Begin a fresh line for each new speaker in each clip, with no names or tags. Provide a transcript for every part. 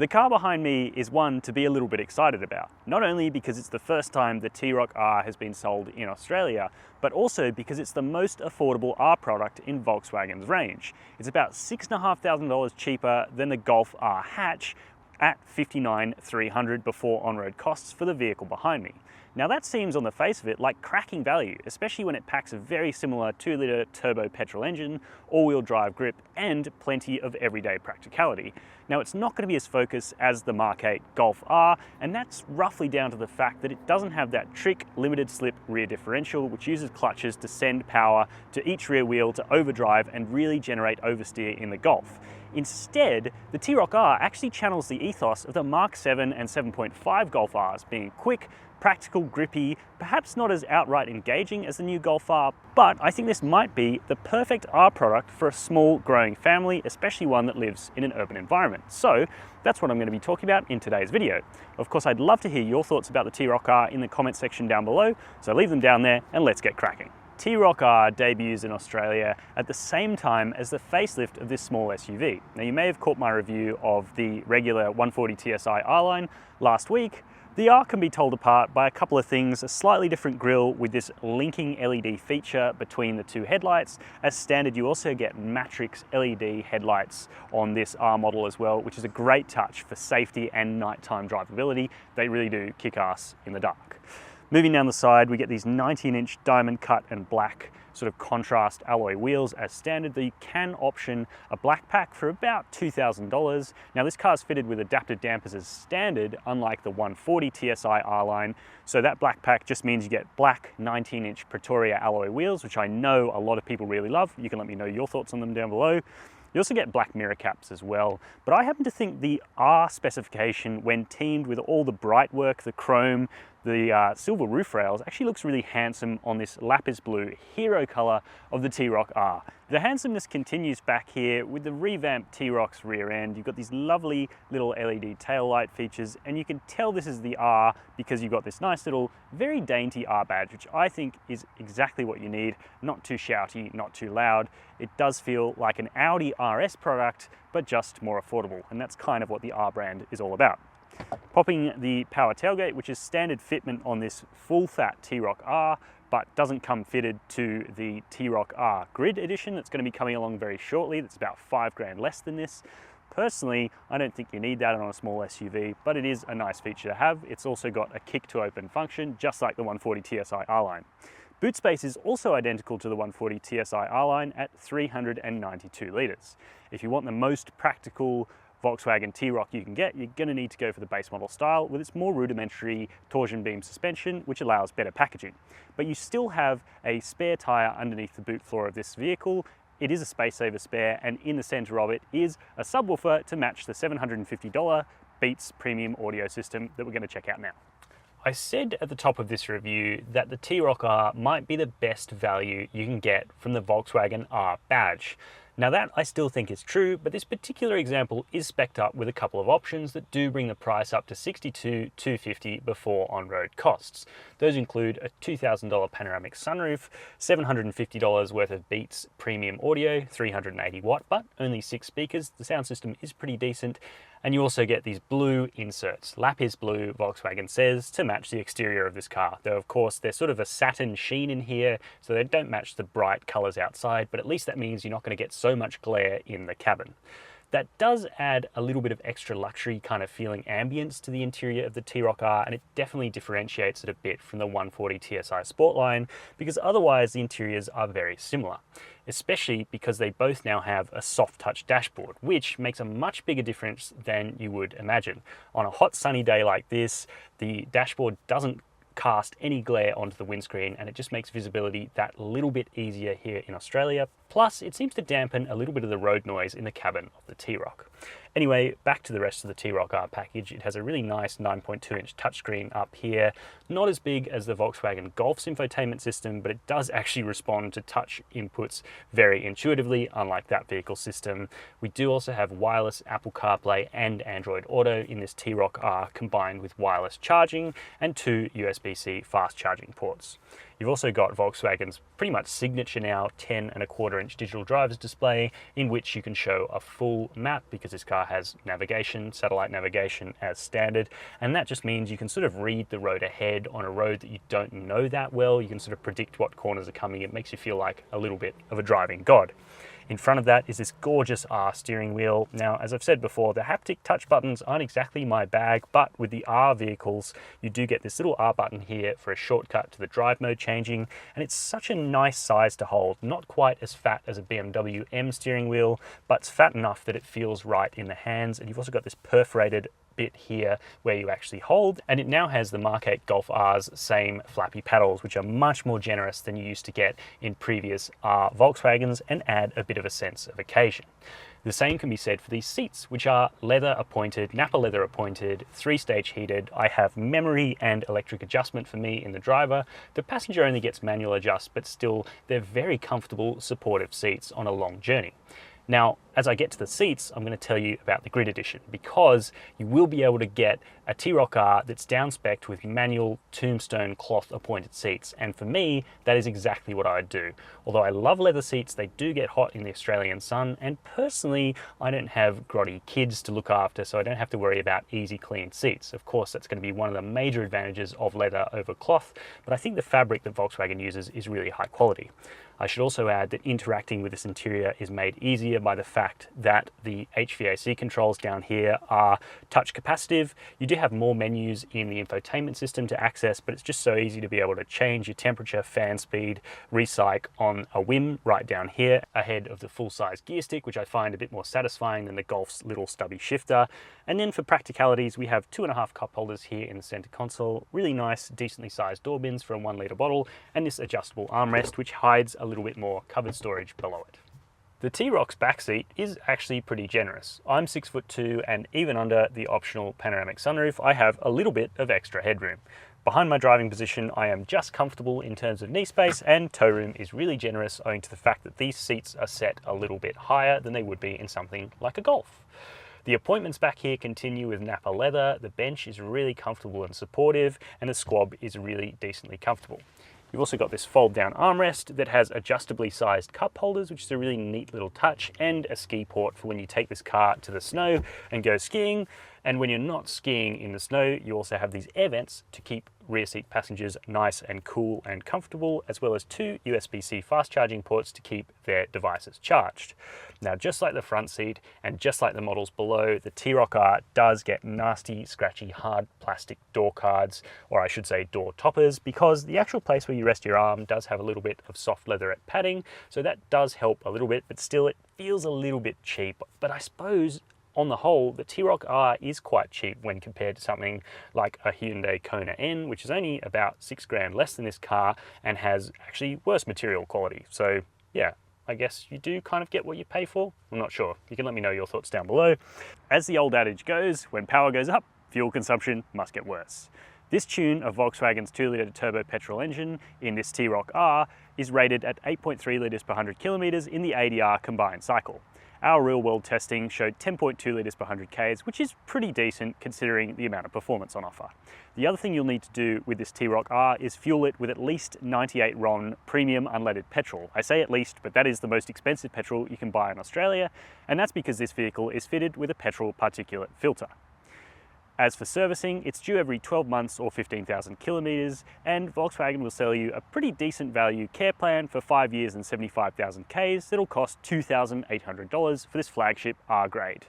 The car behind me is one to be a little bit excited about, not only because it's the first time the T-Roc R has been sold in Australia, but also because it's the most affordable R product in Volkswagen's range. It's about $6,500 cheaper than the Golf R hatch at $59,300 before on-road costs for the vehicle behind me. Now that seems on the face of it like cracking value, especially when it packs a very similar 2-litre turbo petrol engine, all-wheel drive grip, and plenty of everyday practicality. Now it's not going to be as focused as the Mark 8 Golf R, and that's roughly down to the fact that it doesn't have that trick limited slip rear differential which uses clutches to send power to each rear wheel to overdrive and really generate oversteer in the Golf. Instead, the T-Roc R actually channels the ethos of the Mark 7 and 7.5 Golf Rs, being quick, practical, grippy, perhaps not as outright engaging as the new Golf R, but I think this might be the perfect R product for a small growing family, especially one that lives in an urban environment. So that's what I'm going to be talking about in today's video. Of course, I'd love to hear your thoughts about the T-Roc R in the comment section down below, so leave them down there and let's get cracking. T-Roc R debuts in Australia at the same time as the facelift of this small SUV. Now you may have caught my review of the regular 140 TSI R-Line last week. The R can be told apart by a couple of things: a slightly different grille with this linking LED feature between the two headlights. As standard, you also get matrix LED headlights on this R model as well, which is a great touch for safety and nighttime drivability. They really do kick ass in the dark. Moving down the side, we get these 19-inch diamond cut and black sort of contrast alloy wheels as standard. You can option a black pack for about $2,000. Now this car is fitted with adaptive dampers as standard, unlike the 140 TSI R-Line. So that black pack just means you get black 19-inch Pretoria alloy wheels, which I know a lot of people really love. You can let me know your thoughts on them down below. You also get black mirror caps as well, but I happen to think the R specification, when teamed with all the bright work, the chrome, the silver roof rails, actually looks really handsome on this lapis blue hero color of the T-Roc R. The handsomeness continues back here with the revamped T-Roc's rear end. You've got these lovely little LED tail light features, and you can tell this is the R because you've got this nice little, very dainty R badge, which I think is exactly what you need. Not too shouty, not too loud. It does feel like an Audi RS product, but just more affordable, and that's kind of what the R brand is all about. Popping the power tailgate, which is standard fitment on this full-fat T-Roc R, but doesn't come fitted to the T-Roc R Grid Edition that's going to be coming along very shortly. That's about $5,000 less than this. Personally, I don't think you need that on a small SUV, but it is a nice feature to have. It's also got a kick to open function, just like the 140 TSI R-Line. Boot space is also identical to the 140 TSI R-Line at 392 litres. If you want the most practical Volkswagen T-Roc you can get, you're going to need to go for the base model style with its more rudimentary torsion beam suspension, which allows better packaging. But you still have a spare tyre underneath the boot floor of this vehicle. It is a space saver spare, and in the centre of it is a subwoofer to match the $750 Beats premium audio system that we're going to check out now. I said at the top of this review that the T-Roc R might be the best value you can get from the Volkswagen R badge. Now that I still think is true, but this particular example is spec'd up with a couple of options that do bring the price up to $62,250 before on-road costs. Those include a $2,000 panoramic sunroof, $750 worth of Beats premium audio, 380 watt, but only 6 speakers. The sound system is pretty decent. And you also get these blue inserts, lapis blue, Volkswagen says, to match the exterior of this car. Though of course there's sort of a satin sheen in here, so they don't match the bright colors outside, but at least that means you're not going to get so much glare in the cabin. That does add a little bit of extra luxury kind of feeling ambience to the interior of the T-Roc R, and it definitely differentiates it a bit from the 140 TSI Sportline, because otherwise the interiors are very similar, especially because they both now have a soft touch dashboard, which makes a much bigger difference than you would imagine. On a hot sunny day like this, the dashboard doesn't cast any glare onto the windscreen, and it just makes visibility that little bit easier here in Australia. Plus, it seems to dampen a little bit of the road noise in the cabin of the T-Roc. Anyway, back to the rest of the T-Roc R package. It has a really nice 9.2-inch touchscreen up here. Not as big as the Volkswagen Golf's infotainment system, but it does actually respond to touch inputs very intuitively, unlike that vehicle system. We do also have wireless Apple CarPlay and Android Auto in this T-Roc R, combined with wireless charging and 2 USB-C fast charging ports. You've also got Volkswagen's pretty much signature now 10.25-inch digital driver's display, in which you can show a full map because this car has navigation, satellite navigation as standard, and that just means you can sort of read the road ahead on a road that you don't know that well. You can sort of predict what corners are coming. It makes you feel like a little bit of a driving god. In front of that is this gorgeous R steering wheel. Now, as I've said before, the haptic touch buttons aren't exactly my bag, but with the R vehicles, you do get this little R button here for a shortcut to the drive mode changing, and it's such a nice size to hold. Not quite as fat as a BMW M steering wheel, but it's fat enough that it feels right in the hands, and you've also got this perforated bit here where you actually hold, and it now has the Mark 8 Golf R's same flappy paddles, which are much more generous than you used to get in previous R Volkswagens and add a bit of a sense of occasion. The same can be said for these seats, which are leather appointed, Nappa leather appointed, 3-stage heated. I have memory and electric adjustment for me in the driver. The passenger only gets manual adjust, but still they're very comfortable, supportive seats on a long journey. Now, as I get to the seats, I'm going to tell you about the Grid Edition, because you will be able to get a T-Roc R that's down-specced with manual tombstone cloth appointed seats. And for me, that is exactly what I would do. Although I love leather seats, they do get hot in the Australian sun. And personally, I don't have grotty kids to look after, so I don't have to worry about easy clean seats. Of course, that's going to be one of the major advantages of leather over cloth, but I think the fabric that Volkswagen uses is really high quality. I should also add that interacting with this interior is made easier by the fact that the HVAC controls down here are touch capacitive. You do have more menus in the infotainment system to access, but it's just so easy to be able to change your temperature, fan speed, recycle on a whim right down here ahead of the full-size gear stick, which I find a bit more satisfying than the Golf's little stubby shifter. And then for practicalities, we have 2.5 cup holders here in the center console, really nice, decently sized door bins for a 1 litre bottle, and this adjustable armrest, which hides a little bit more cupboard storage below it. The T-Roc's backseat is actually pretty generous. I'm 6'2", and even under the optional panoramic sunroof, I have a little bit of extra headroom. Behind my driving position, I am just comfortable in terms of knee space, and toe room is really generous owing to the fact that these seats are set a little bit higher than they would be in something like a Golf. The appointments back here continue with Nappa leather, the bench is really comfortable and supportive, and the squab is really decently comfortable. You've also got this fold down armrest that has adjustably sized cup holders, which is a really neat little touch, and a ski port for when you take this car to the snow and go skiing. And when you're not skiing in the snow, you also have these air vents to keep rear seat passengers nice and cool and comfortable, as well as 2 USB-C fast charging ports to keep their devices charged. Now, just like the front seat and just like the models below, the T-Roc R does get nasty, scratchy, hard plastic door cards, or I should say door toppers, because the actual place where you rest your arm does have a little bit of soft leatherette padding, so that does help a little bit, but still it feels a little bit cheap. But I suppose on the whole, the T-Roc R is quite cheap when compared to something like a Hyundai Kona N, which is only about $6,000 less than this car and has actually worse material quality. So yeah, I guess you do kind of get what you pay for. I'm not sure. You can let me know your thoughts down below. As the old adage goes, when power goes up, fuel consumption must get worse. This tune of Volkswagen's 2-litre turbo petrol engine in this T-Roc R is rated at 8.3 litres per 100 kilometres in the ADR combined cycle. Our real-world testing showed 10.2 litres per 100 Ks, which is pretty decent considering the amount of performance on offer. The other thing you'll need to do with this T-Roc R is fuel it with at least 98 RON premium unleaded petrol. I say at least, but that is the most expensive petrol you can buy in Australia, and that's because this vehicle is fitted with a petrol particulate filter. As for servicing, it's due every 12 months or 15,000 kilometres, and Volkswagen will sell you a pretty decent value care plan for 5 years and 75,000 Ks that'll cost $2,800 for this flagship R grade.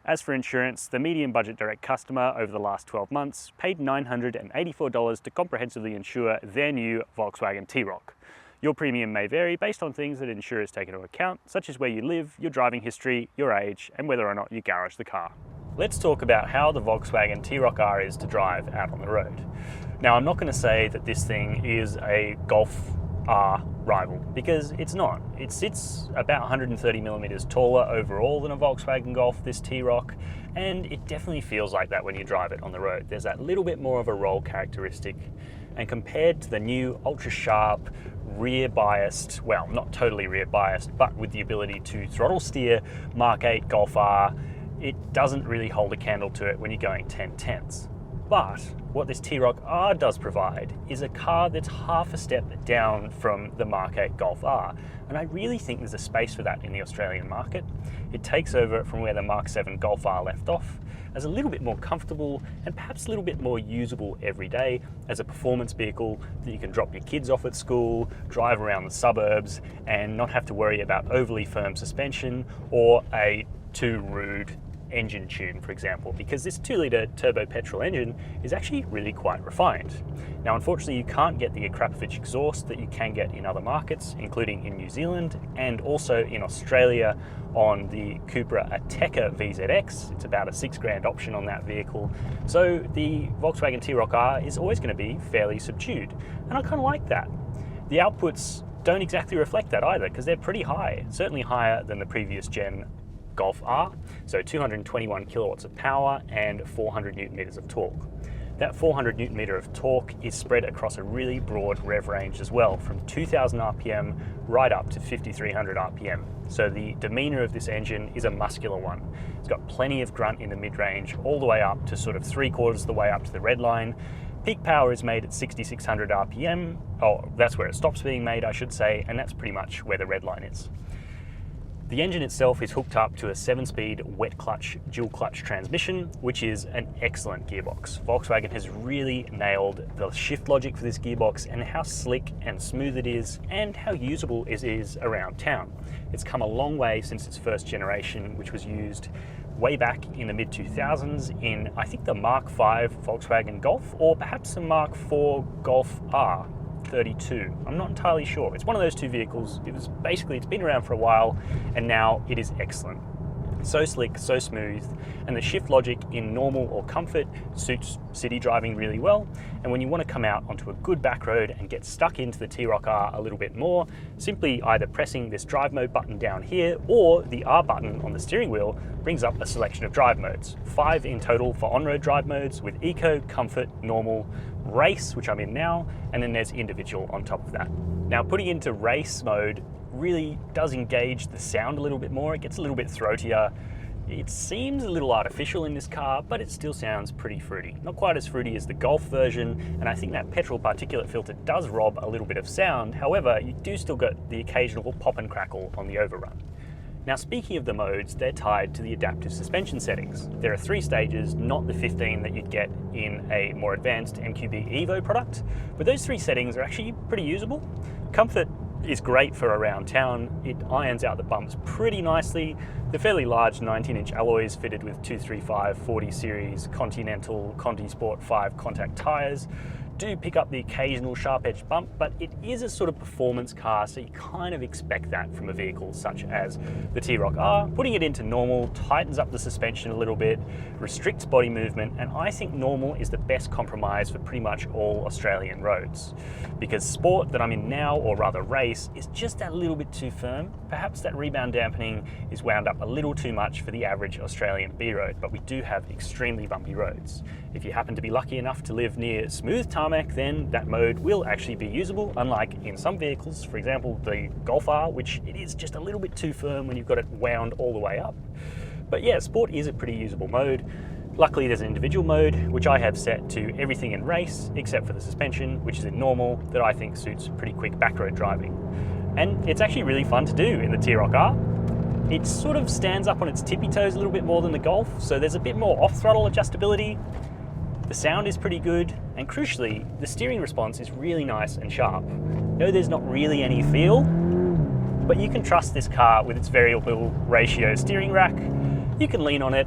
As for insurance, the medium budget direct customer over the last 12 months paid $984 to comprehensively insure their new Volkswagen T-Roc. Your premium may vary based on things that insurers take into account, such as where you live, your driving history, your age, and whether or not you garage the car. Let's talk about how the Volkswagen T-Roc R is to drive out on the road. Now, I'm not going to say that this thing is a Golf R rival, because it's not. It sits about 130 millimeters taller overall than a Volkswagen Golf, this T-Roc, and it definitely feels like that when you drive it on the road. There's that little bit more of a roll characteristic, and compared to the new ultra-sharp, rear-biased, well, not totally rear-biased, but with the ability to throttle steer Mark 8 Golf R, it doesn't really hold a candle to it when you're going 10/10ths. But what this T-Roc R does provide is a car that's half a step down from the Mark 8 Golf R, and I really think there's a space for that in the Australian market. It takes over from where the Mark 7 Golf R left off, as a little bit more comfortable and perhaps a little bit more usable every day as a performance vehicle that you can drop your kids off at school, drive around the suburbs, and not have to worry about overly firm suspension or a too rude engine tune, for example, because this 2-litre turbo petrol engine is actually really quite refined. Now, unfortunately, you can't get the Cupra exhaust that you can get in other markets, including in New Zealand and also in Australia on the Cupra Ateca VZX. It's about a $6,000 option on that vehicle. So the Volkswagen T-Roc R is always going to be fairly subdued, and I kind of like that. The outputs don't exactly reflect that either, because they're pretty high, certainly higher than the previous gen Golf R, so 221 kilowatts of power and 400 newton meters of torque. That 400 newton meter of torque is spread across a really broad rev range as well, from 2000 RPM right up to 5300 RPM. So the demeanor of this engine is a muscular one. It's got plenty of grunt in the mid-range, all the way up to sort of 3/4 of the way up to the red line. Peak power is made at 6600 RPM. Oh, that's where it stops being made, I should say, and that's pretty much where the red line is. The engine itself is hooked up to a 7-speed wet clutch, dual clutch transmission, which is an excellent gearbox. Volkswagen has really nailed the shift logic for this gearbox and how slick and smooth it is and how usable it is around town. It's come a long way since its first generation, which was used way back in the mid-2000s in, I think, the Mark 5 Volkswagen Golf, or perhaps the Mark 4 Golf R 32. I'm not entirely sure. It's one of those two vehicles. It's been around for a while, and now it is excellent. So slick, so smooth, and the shift logic in normal or comfort suits city driving really well. And when you want to come out onto a good back road and get stuck into the T-Roc R a little bit more, simply either pressing this drive mode button down here or the R button on the steering wheel brings up a selection of drive modes. 5 in total for on-road drive modes, with Eco, Comfort, Normal, Race, which I'm in now, and then there's Individual on top of that. Now, putting into Race mode really does engage the sound a little bit more. It gets a little bit throatier. It seems a little artificial in this car, but it still sounds pretty fruity. Not quite as fruity as the Golf version, and I think that petrol particulate filter does rob a little bit of sound. However, you do still get the occasional pop and crackle on the overrun. Now, speaking of the modes, they're tied to the adaptive suspension settings. There are 3 stages, not the 15 that you'd get in a more advanced MQB Evo product, but those 3 settings are actually pretty usable. Comfort is great for around town. It irons out the bumps pretty nicely. The fairly large 19-inch alloys fitted with 235 40 series Continental Conti Sport 5 contact tyres do pick up the occasional sharp-edged bump, but it is a sort of performance car, so you kind of expect that from a vehicle such as the T-Roc R. Putting it into normal tightens up the suspension a little bit, restricts body movement, and I think normal is the best compromise for pretty much all Australian roads. Because Sport, that I'm in now, or rather Race, is just that little bit too firm. Perhaps that rebound dampening is wound up a little too much for the average Australian B-road, but we do have extremely bumpy roads. If you happen to be lucky enough to live near smooth tarmac, then that mode will actually be usable, unlike in some vehicles, for example the Golf R, which it is just a little bit too firm when you've got it wound all the way up. But yeah, Sport is a pretty usable mode. Luckily there's an individual mode, which I have set to everything in Race, except for the suspension, which is in normal, that I think suits pretty quick backroad driving. And it's actually really fun to do in the T-Roc R. It sort of stands up on its tippy toes a little bit more than the Golf, so there's a bit more off-throttle adjustability. The sound is pretty good, and crucially, the steering response is really nice and sharp. No, there's not really any feel, but you can trust this car with its variable ratio steering rack. You can lean on it,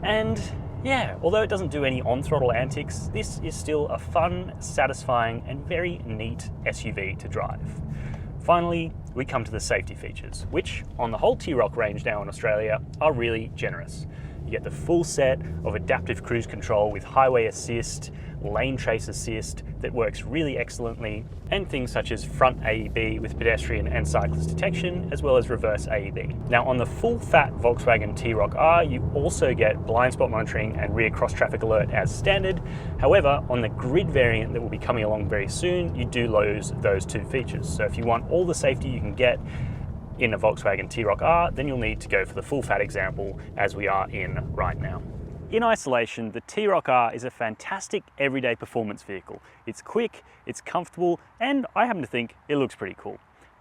and yeah, although it doesn't do any on-throttle antics, this is still a fun, satisfying, and very neat SUV to drive. Finally, we come to the safety features, which, on the whole T-Roc range now in Australia, are really generous. You get the full set of adaptive cruise control with highway assist, lane trace assist that works really excellently, and things such as front AEB with pedestrian and cyclist detection, as well as reverse AEB. Now, on the full-fat Volkswagen T-Roc R, you also get blind spot monitoring and rear cross-traffic alert as standard. However, on the grid variant that will be coming along very soon, you do lose those 2 features. So if you want all the safety you can get in a Volkswagen T-Roc R, then you'll need to go for the full-fat example as we are in right now. In isolation, the T-Roc R is a fantastic everyday performance vehicle. It's quick, it's comfortable, and I happen to think it looks pretty cool.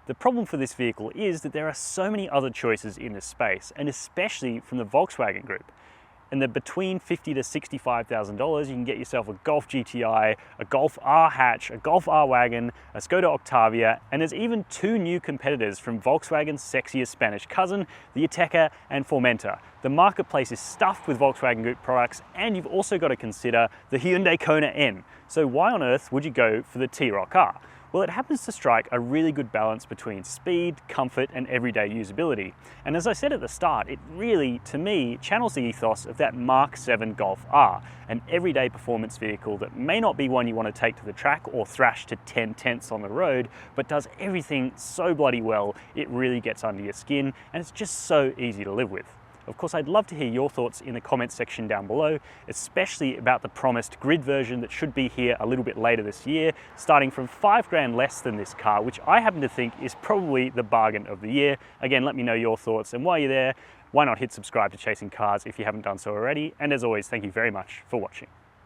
The problem for this vehicle is that there are so many other choices in this space, and especially from the Volkswagen group. And they're between $50,000 to $65,000, you can get yourself a Golf GTI, a Golf R hatch, a Golf R wagon, a Skoda Octavia, and there's even two new competitors from Volkswagen's sexiest Spanish cousin, the Ateca and Formentor. The marketplace is stuffed with Volkswagen Group products, and you've also got to consider the Hyundai Kona N. So why on earth would you go for the T-Roc R? Well, it happens to strike a really good balance between speed, comfort, and everyday usability. And as I said at the start, it really, to me, channels the ethos of that Mark 7 Golf R, an everyday performance vehicle that may not be one you want to take to the track or thrash to 10/10ths on the road, but does everything so bloody well, it really gets under your skin, and it's just so easy to live with. Of course, I'd love to hear your thoughts in the comments section down below, especially about the promised grid version that should be here a little bit later this year, starting from $5,000 less than this car, which I happen to think is probably the bargain of the year. Again, let me know your thoughts, and while you're there, why not hit subscribe to Chasing Cars if you haven't done so already? And as always, thank you very much for watching.